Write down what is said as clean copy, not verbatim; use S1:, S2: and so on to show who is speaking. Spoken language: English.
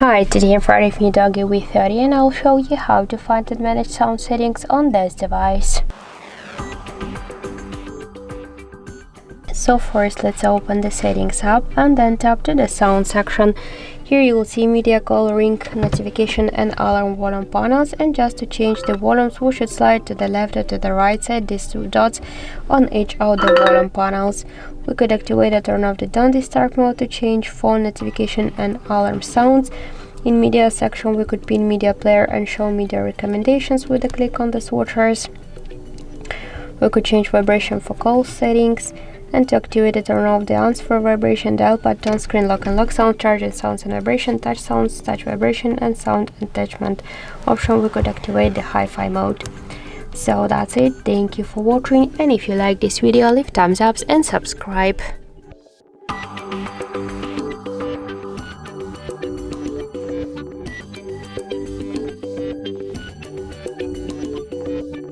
S1: Hi, today I'm Friday from DOOGEE V30 and I'll show you how to find and manage sound settings on this device. So first let's open the settings app and then tap to the sound section. Here you will see media, call, ring, notification and alarm volume panels, and just to change the volumes we should slide to the left or to the right side these two dots on each of the volume panels. We could activate or turn off the don't disturb mode to change phone notification and alarm sounds. In media section we could pin media player and show media recommendations with a click on the switchers. We could change vibration for call settings, and to activate or turn off the answer for vibration, dial pad, tone, screen lock and lock sound, charging sounds and vibration, touch sounds, touch vibration and sound attachment option. We could activate the hi-fi mode. So that's it. Thank you for watching, and if you like this video, leave thumbs up and subscribe.